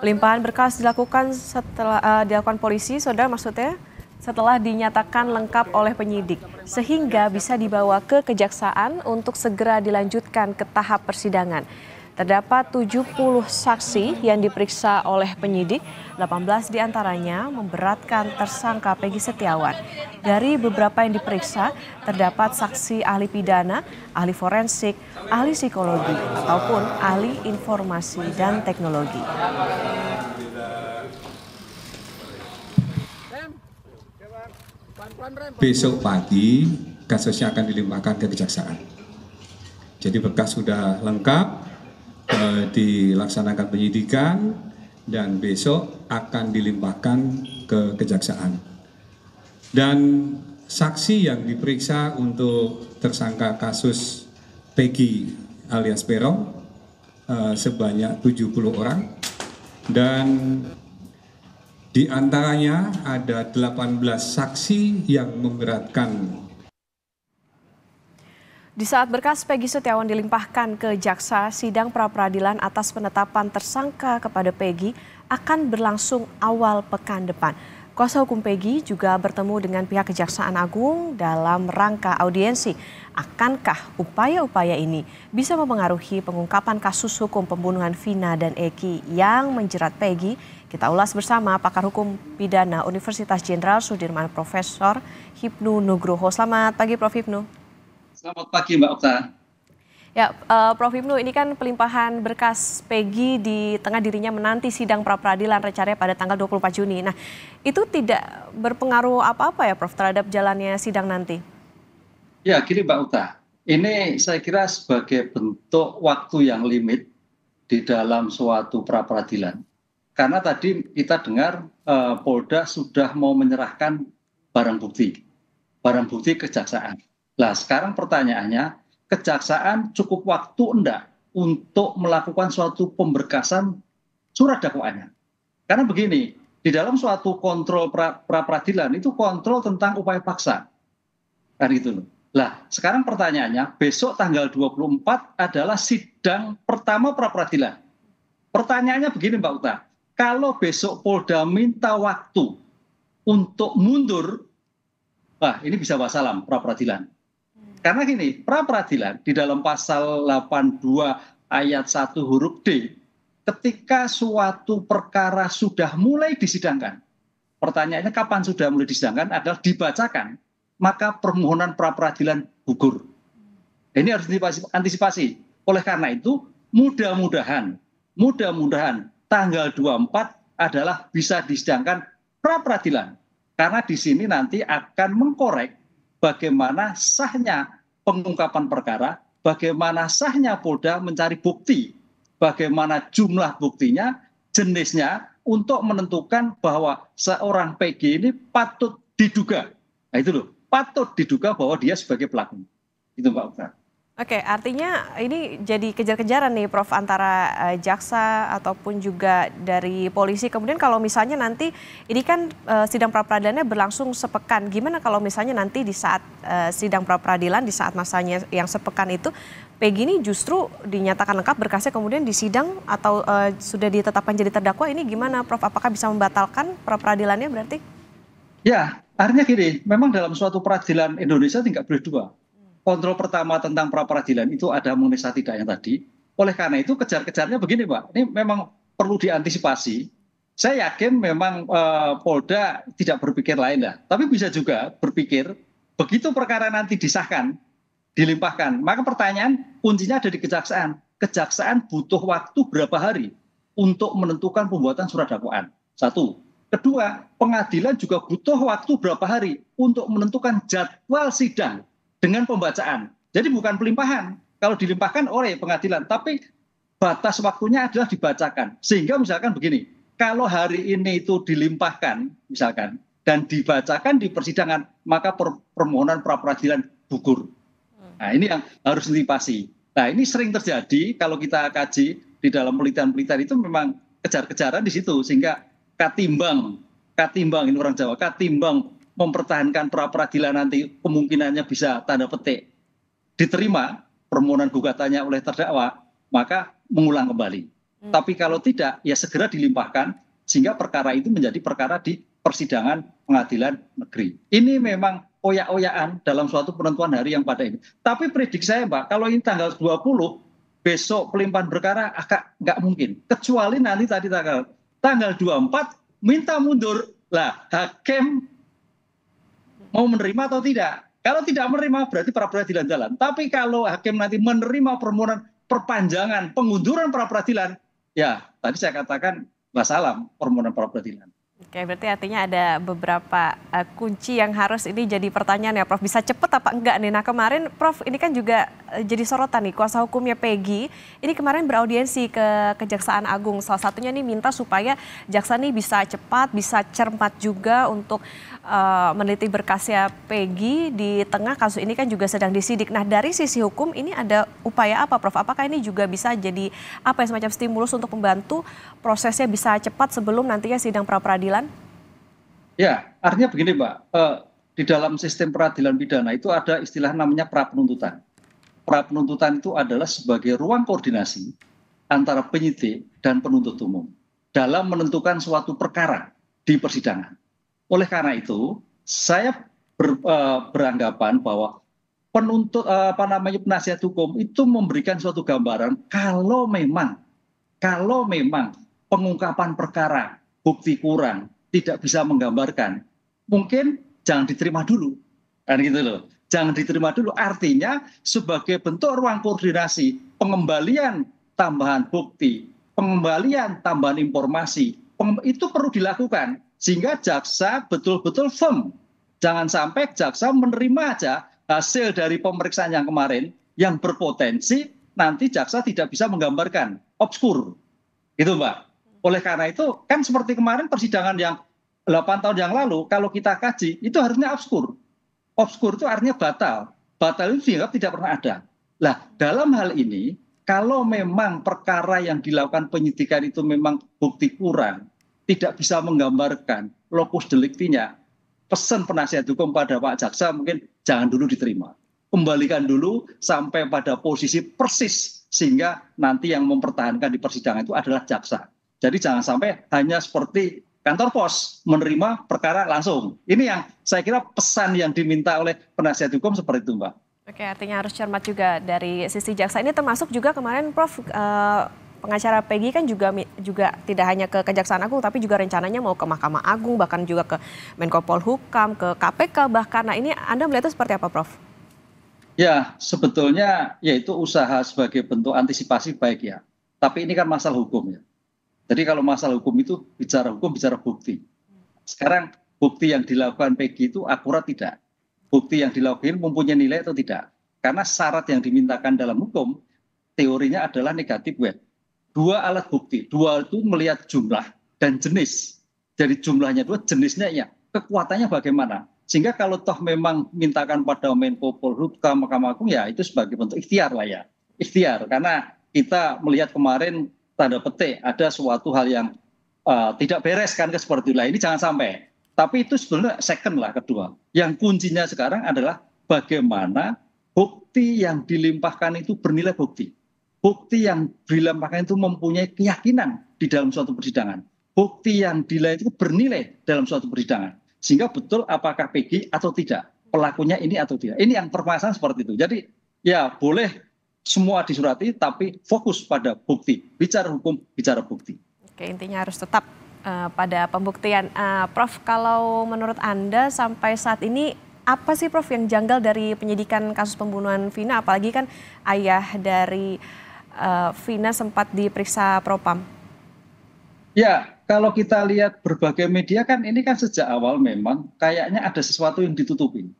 Limpahan berkas dilakukan dilakukan polisi, saudara, maksudnya setelah dinyatakan lengkap oleh penyidik, sehingga bisa dibawa ke kejaksaan untuk segera dilanjutkan ke tahap persidangan. Terdapat 70 saksi yang diperiksa oleh penyidik, 18 diantaranya memberatkan tersangka Peggy Setiawan. Dari beberapa yang diperiksa, terdapat saksi ahli pidana, ahli forensik, ahli psikologi, ataupun ahli informasi dan teknologi. Besok pagi kasusnya akan dilimpahkan ke kejaksaan. Jadi berkas sudah lengkap, dilaksanakan penyidikan, dan besok akan dilimpahkan ke kejaksaan. Dan saksi yang diperiksa untuk tersangka kasus Peggy alias Peron sebanyak 70 orang, dan di antaranya ada 18 saksi yang memberatkan. Di saat berkas Peggy Setiawan dilimpahkan ke jaksa, sidang pra-peradilan atas penetapan tersangka kepada Peggy akan berlangsung awal pekan depan. Kuasa hukum Peggy juga bertemu dengan pihak Kejaksaan Agung dalam rangka audiensi. Akankah upaya-upaya ini bisa mempengaruhi pengungkapan kasus hukum pembunuhan Vina dan Eki yang menjerat Peggy? Kita ulas bersama pakar hukum pidana Universitas Jenderal Sudirman, Profesor Hipnu Nugroho. Selamat pagi, Prof. Hipnu. Selamat pagi, Mbak Okta. Ya, Prof. Hipnu, ini kan pelimpahan berkas Peggy di tengah dirinya menanti sidang pra-peradilan rencananya pada tanggal 24 Juni. Nah, itu tidak berpengaruh apa-apa ya, Prof, terhadap jalannya sidang nanti? Ya, gini Mbak Okta. Ini saya kira sebagai bentuk waktu yang limit di dalam suatu pra-peradilan. Karena tadi kita dengar Polda sudah mau menyerahkan barang bukti kejaksaan. Nah, sekarang pertanyaannya, kejaksaan cukup waktu enggak untuk melakukan suatu pemberkasan surat dakwaannya? Karena begini, di dalam suatu kontrol pra-peradilan itu kontrol tentang upaya paksa. Kan gitu loh. Nah, sekarang pertanyaannya, besok tanggal 24 adalah sidang pertama pra-peradilan. Pertanyaannya begini Mbak Uta, kalau besok Polda minta waktu untuk mundur, nah ini bisa wassalam pra-peradilan. Karena gini, pra-peradilan di dalam pasal 82 ayat 1 huruf D, ketika suatu perkara sudah mulai disidangkan, pertanyaannya kapan sudah mulai disidangkan adalah dibacakan, maka permohonan pra-peradilan gugur. Ini harus diantisipasi. Oleh karena itu, mudah-mudahan tanggal 24 adalah bisa disidangkan pra-peradilan. Karena di sini nanti akan mengkorek bagaimana sahnya pengungkapan perkara, bagaimana sahnya Polda mencari bukti, bagaimana jumlah buktinya, jenisnya, untuk menentukan bahwa seorang Peggy ini patut diduga. Nah itu loh, patut diduga bahwa dia sebagai pelaku. Itu Mbak Okta. Oke, artinya ini jadi kejar-kejaran nih, Prof, antara jaksa ataupun juga dari polisi. Kemudian kalau misalnya nanti ini kan sidang pra-peradilannya berlangsung sepekan. Gimana kalau misalnya nanti di saat sidang pra-peradilan, di saat masanya yang sepekan itu, Peggy ini justru dinyatakan lengkap berkasnya kemudian disidang atau sudah ditetapkan jadi terdakwa, ini gimana, Prof? Apakah bisa membatalkan pra-peradilannya berarti? Ya, artinya gini, memang dalam suatu peradilan Indonesia tidak boleh dua. Kontrol pertama tentang pra-peradilan itu ada mengenai sah tidaknya tadi. Oleh karena itu kejar-kejarnya begini Pak, ini memang perlu diantisipasi. Saya yakin memang Polda tidak berpikir lain lah. Tapi bisa juga berpikir begitu perkara nanti disahkan, dilimpahkan. Maka pertanyaan kuncinya ada di kejaksaan. Kejaksaan butuh waktu berapa hari untuk menentukan pembuatan surat dakwaan. Satu. Kedua, pengadilan juga butuh waktu berapa hari untuk menentukan jadwal sidang dengan pembacaan. Jadi bukan pelimpahan. Kalau dilimpahkan oleh pengadilan, tapi batas waktunya adalah dibacakan. Sehingga misalkan begini, kalau hari ini itu dilimpahkan misalkan dan dibacakan di persidangan, maka permohonan pra-peradilan gugur. Nah, ini yang harus diantisipasi. Nah, ini sering terjadi kalau kita kaji di dalam penelitian-penelitian itu memang kejar-kejaran di situ, sehingga katimbang ini orang Jawa, katimbang mempertahankan pra-peradilan nanti kemungkinannya bisa tanda petik diterima permohonan gugatannya oleh terdakwa, maka mengulang kembali. Tapi kalau tidak, ya segera dilimpahkan sehingga perkara itu menjadi perkara di persidangan pengadilan negeri. Ini memang oyak-oyakan dalam suatu penentuan hari yang pada ini. Tapi prediksi saya, Mbak, kalau ini tanggal 20, besok pelimpahan perkara agak nggak mungkin. Kecuali nanti tadi tanggal 24 minta mundur. Lah, hakim mau menerima atau tidak? Kalau tidak menerima berarti pra peradilan jalan. Tapi kalau hakim nanti menerima permohonan perpanjangan pengunduran pra peradilan, ya tadi saya katakan wassalam permohonan pra peradilan. Oke, berarti artinya ada beberapa kunci yang harus ini jadi pertanyaan ya Prof. Bisa cepat apa enggak nih? Nah kemarin Prof ini kan juga jadi sorotan nih, kuasa hukumnya Peggy ini kemarin beraudiensi ke Kejaksaan Agung. Salah satunya nih minta supaya jaksa nih bisa cepat, bisa cermat juga untuk meneliti berkasnya Peggy di tengah kasus ini kan juga sedang disidik. Nah dari sisi hukum ini ada upaya apa Prof? Apakah ini juga bisa jadi apa ya, semacam stimulus untuk membantu prosesnya bisa cepat sebelum nantinya sidang pra peradilan? Ya, artinya begini Mbak, di dalam sistem peradilan pidana itu ada istilah namanya pra penuntutan. Pra penuntutan itu adalah sebagai ruang koordinasi antara penyidik dan penuntut umum dalam menentukan suatu perkara di persidangan. Oleh karena itu, saya beranggapan bahwa penasihat hukum itu memberikan suatu gambaran kalau memang pengungkapan perkara bukti kurang, tidak bisa menggambarkan, mungkin jangan diterima dulu, kan gitu loh. Jangan diterima dulu, artinya sebagai bentuk ruang koordinasi, pengembalian tambahan bukti, pengembalian tambahan informasi, itu perlu dilakukan sehingga jaksa betul-betul firm. Jangan sampai jaksa menerima aja hasil dari pemeriksaan yang kemarin yang berpotensi nanti jaksa tidak bisa menggambarkan, obskur, gitu Mbak. Oleh karena itu kan seperti kemarin persidangan yang 8 tahun yang lalu, kalau kita kaji itu harusnya obskur. Obskur itu artinya batal. Batal itu dianggap tidak pernah ada. Nah dalam hal ini kalau memang perkara yang dilakukan penyidikan itu memang bukti kurang, tidak bisa menggambarkan lokus deliktinya, pesan penasihat hukum pada Pak Jaksa mungkin jangan dulu diterima. Kembalikan dulu sampai pada posisi persis sehingga nanti yang mempertahankan di persidangan itu adalah jaksa. Jadi jangan sampai hanya seperti kantor pos menerima perkara langsung. Ini yang saya kira pesan yang diminta oleh penasihat hukum seperti itu Mbak. Oke, artinya harus cermat juga dari sisi jaksa. Ini termasuk juga kemarin Prof, pengacara Peggy kan juga tidak hanya ke Kejaksaan Agung, tapi juga rencananya mau ke Mahkamah Agung, bahkan juga ke Menko Polhukam, ke KPK bahkan. Nah ini Anda melihatnya seperti apa Prof? Ya, sebetulnya yaitu usaha sebagai bentuk antisipasi baik ya. Tapi ini kan masalah hukum ya. Jadi kalau masalah hukum itu bicara hukum, bicara bukti. Sekarang bukti yang dilakukan Peggy itu akurat tidak? Bukti yang dilakukan mempunyai nilai atau tidak? Karena syarat yang dimintakan dalam hukum, teorinya adalah negatif web. 2 alat bukti, 2 itu melihat jumlah dan jenis. Jadi jumlahnya 2, jenisnya ya, kekuatannya bagaimana. Sehingga kalau toh memang mintakan pada Menko Polhukam, Mahkamah Agung ya itu sebagai bentuk ikhtiar lah ya. Ikhtiar, karena kita melihat kemarin tanda petik ada suatu hal yang tidak beres kan seperti itu. Ini jangan sampai. Tapi itu sebenarnya second lah kedua. Yang kuncinya sekarang adalah bagaimana bukti yang dilimpahkan itu bernilai bukti. Bukti yang dilimpahkan itu mempunyai keyakinan di dalam suatu persidangan. Bukti yang dinilai itu bernilai dalam suatu persidangan. Sehingga betul apakah Peggy atau tidak. Pelakunya ini atau tidak. Ini yang permasalahan seperti itu. Jadi ya boleh semua disurati tapi fokus pada bukti. Bicara hukum, bicara bukti. Oke, intinya harus tetap pada pembuktian. Prof, kalau menurut Anda sampai saat ini apa sih Prof yang janggal dari penyidikan kasus pembunuhan Vina? Apalagi kan ayah dari Vina sempat diperiksa Propam. Ya, kalau kita lihat berbagai media kan ini kan sejak awal memang kayaknya ada sesuatu yang ditutupi.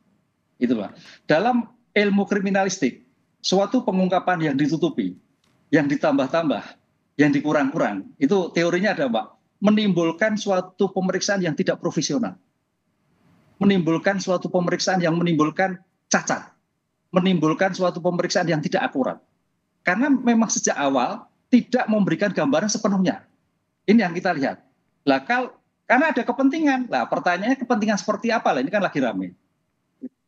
Itulah. Dalam ilmu kriminalistik, suatu pengungkapan yang ditutupi, yang ditambah-tambah, yang dikurang-kurang, itu teorinya ada Mbak. Menimbulkan suatu pemeriksaan yang tidak profesional. Menimbulkan suatu pemeriksaan yang menimbulkan cacat. Menimbulkan suatu pemeriksaan yang tidak akurat. Karena memang sejak awal tidak memberikan gambaran sepenuhnya. Ini yang kita lihat. Lah karena ada kepentingan. Lah pertanyaannya kepentingan seperti apa lah? Ini kan lagi rame.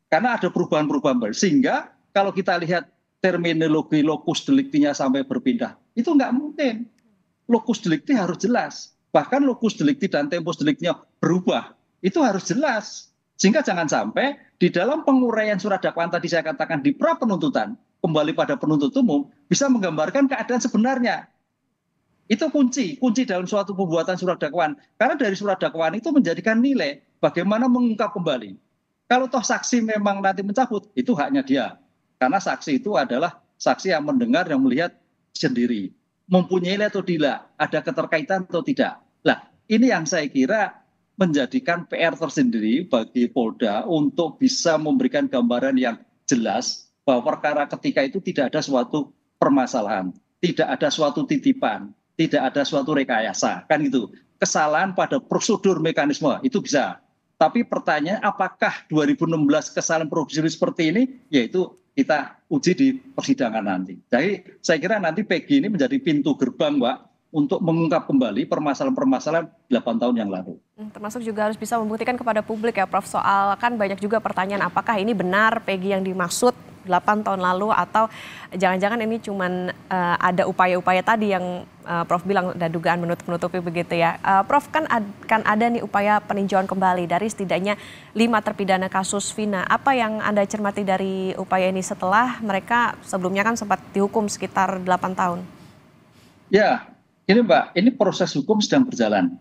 Karena ada perubahan-perubahan baru. Sehingga kalau kita lihat terminologi lokus deliktinya sampai berpindah, itu nggak mungkin. lokus delikti harus jelas. Bahkan lokus delikti dan tempus deliktinya berubah. Itu harus jelas. Sehingga jangan sampai di dalam penguraian surat dakwaan tadi saya katakan di pra penuntutan, kembali pada penuntut umum, bisa menggambarkan keadaan sebenarnya. Itu kunci dalam suatu pembuatan surat dakwaan. Karena dari surat dakwaan itu menjadikan nilai bagaimana mengungkap kembali. Kalau toh saksi memang nanti mencabut, itu haknya dia. Karena saksi itu adalah saksi yang mendengar, yang melihat sendiri. Mempunyai nilai atau tidak, ada keterkaitan atau tidak. Nah, ini yang saya kira menjadikan PR tersendiri bagi Polda untuk bisa memberikan gambaran yang jelas bahwa perkara ketika itu tidak ada suatu permasalahan, tidak ada suatu titipan, tidak ada suatu rekayasa, kan gitu. Kesalahan pada prosedur mekanisme itu bisa. Tapi pertanyaan apakah 2016 kesalahan prosedur seperti ini, yaitu kita uji di persidangan nanti. Jadi saya kira nanti PG ini menjadi pintu gerbang, Mbak, untuk mengungkap kembali permasalahan-permasalahan 8 tahun yang lalu. Termasuk juga harus bisa membuktikan kepada publik ya Prof, soal kan banyak juga pertanyaan apakah ini benar PG yang dimaksud 8 tahun lalu atau jangan-jangan ini cuman ada upaya-upaya tadi yang Prof bilang ada dugaan menutup-nutupi begitu ya. Prof kan ada nih upaya peninjauan kembali dari setidaknya 5 terpidana kasus Vina. Apa yang Anda cermati dari upaya ini setelah mereka sebelumnya kan sempat dihukum sekitar 8 tahun? Ya, ini Mbak, ini proses hukum sedang berjalan.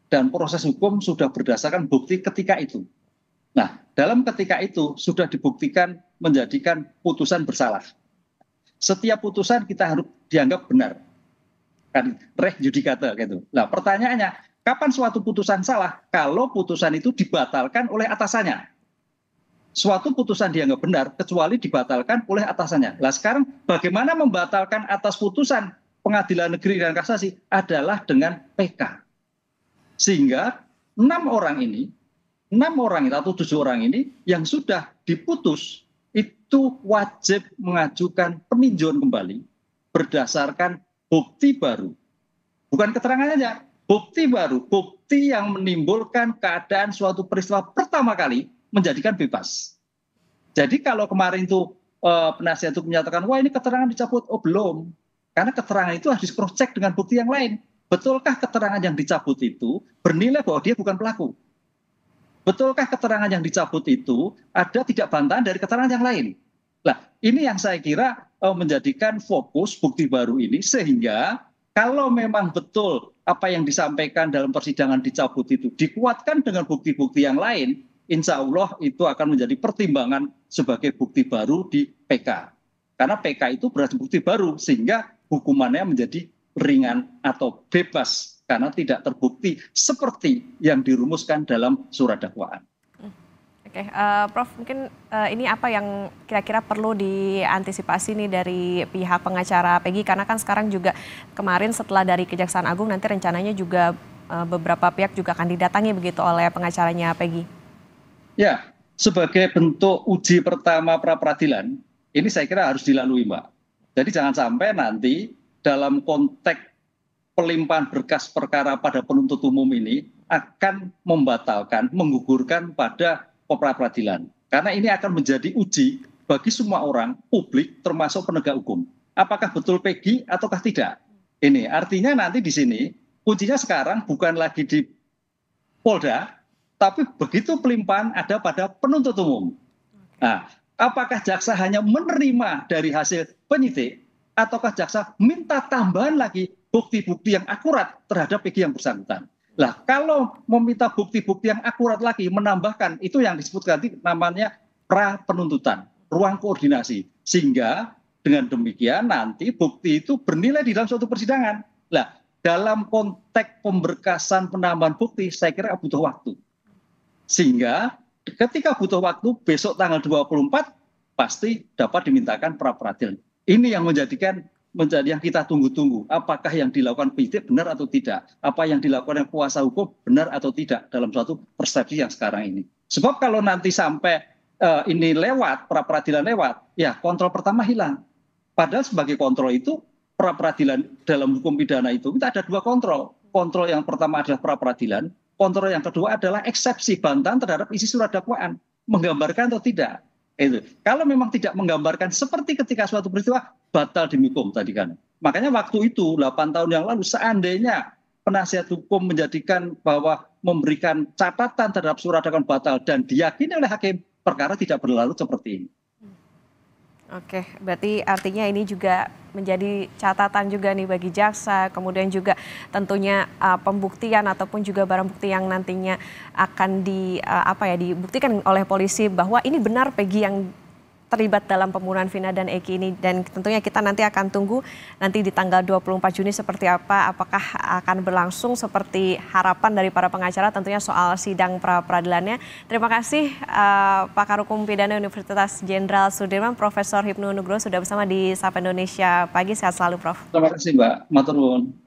Dan proses hukum sudah berdasarkan bukti ketika itu. Nah, dalam ketika itu sudah dibuktikan menjadikan putusan bersalah. Setiap putusan kita harus dianggap benar. Kan res judicata gitu. Nah, pertanyaannya, kapan suatu putusan salah kalau putusan itu dibatalkan oleh atasannya? Suatu putusan dianggap benar kecuali dibatalkan oleh atasannya. Nah, sekarang bagaimana membatalkan atas putusan pengadilan negeri dan kasasi adalah dengan PK. Sehingga 6 orang atau 7 orang ini yang sudah diputus itu wajib mengajukan peninjauan kembali berdasarkan bukti baru. Bukan keterangan saja, bukti baru, bukti yang menimbulkan keadaan suatu peristiwa pertama kali menjadikan bebas. Jadi kalau kemarin itu penasihat hukum menyatakan, wah ini keterangan dicabut, oh belum. Karena keterangan itu harus cross check dengan bukti yang lain. Betulkah keterangan yang dicabut itu bernilai bahwa dia bukan pelaku? Betulkah keterangan yang dicabut itu ada tidak bantahan dari keterangan yang lain? Nah, ini yang saya kira menjadikan fokus bukti baru ini sehingga kalau memang betul apa yang disampaikan dalam persidangan dicabut itu dikuatkan dengan bukti-bukti yang lain, insya Allah itu akan menjadi pertimbangan sebagai bukti baru di PK. Karena PK itu berarti bukti baru sehingga hukumannya menjadi ringan atau bebas karena tidak terbukti seperti yang dirumuskan dalam surat dakwaan. Oke, Prof, mungkin ini apa yang kira-kira perlu diantisipasi nih dari pihak pengacara Peggy karena kan sekarang juga kemarin setelah dari Kejaksaan Agung nanti rencananya juga beberapa pihak juga akan didatangi begitu oleh pengacaranya Peggy. Ya, sebagai bentuk uji pertama pra peradilan ini saya kira harus dilalui, Mbak. Jadi jangan sampai nanti dalam konteks pelimpahan berkas perkara pada penuntut umum ini akan membatalkan, menggugurkan pada pra peradilan. Karena ini akan menjadi uji bagi semua orang, publik termasuk penegak hukum. Apakah betul Peggy ataukah tidak? Ini artinya nanti di sini kuncinya sekarang bukan lagi di Polda, tapi begitu pelimpahan ada pada penuntut umum. Nah, apakah jaksa hanya menerima dari hasil penyidik ataukah jaksa minta tambahan lagi bukti-bukti yang akurat terhadap Peggy yang bersangkutan. Nah, kalau meminta bukti-bukti yang akurat lagi, menambahkan, itu yang disebut nanti namanya pra penuntutan, ruang koordinasi. Sehingga dengan demikian nanti bukti itu bernilai di dalam suatu persidangan. Nah, dalam konteks pemberkasan penambahan bukti, saya kira butuh waktu. Sehingga ketika butuh waktu, besok tanggal 24, pasti dapat dimintakan pra peradilan. Ini yang menjadi yang kita tunggu-tunggu. Apakah yang dilakukan penyidik benar atau tidak? Apa yang dilakukan oleh kuasa hukum benar atau tidak dalam suatu persepsi yang sekarang ini? Sebab kalau nanti sampai ini lewat, pra peradilan lewat, ya kontrol pertama hilang. Padahal sebagai kontrol itu, pra peradilan dalam hukum pidana itu kita ada 2 kontrol. Kontrol yang pertama adalah pra peradilan, kontrol yang kedua adalah eksepsi bantahan terhadap isi surat dakwaan. Menggambarkan atau tidak? Itu. Kalau memang tidak menggambarkan seperti ketika suatu peristiwa batal demi hukum tadi kan. Makanya waktu itu 8 tahun yang lalu seandainya penasihat hukum menjadikan bahwa memberikan catatan terhadap surat dakwaan batal dan diyakini oleh hakim, perkara tidak berlalu seperti ini. Oke, berarti artinya ini juga menjadi catatan juga nih bagi jaksa, kemudian juga tentunya pembuktian ataupun juga barang bukti yang nantinya akan dibuktikan oleh polisi bahwa ini benar Peggy yang terlibat dalam pembunuhan Vina dan Eki ini, dan tentunya kita nanti akan tunggu nanti di tanggal 24 Juni seperti apa, apakah akan berlangsung seperti harapan dari para pengacara tentunya soal sidang pra-peradilannya. Terima kasih Pakar Hukum Pidana Universitas Jenderal Sudirman Profesor Hipnu Nugroho sudah bersama di Sapa Indonesia Pagi. Sehat selalu Prof. Terima kasih Mbak, matur nuwun.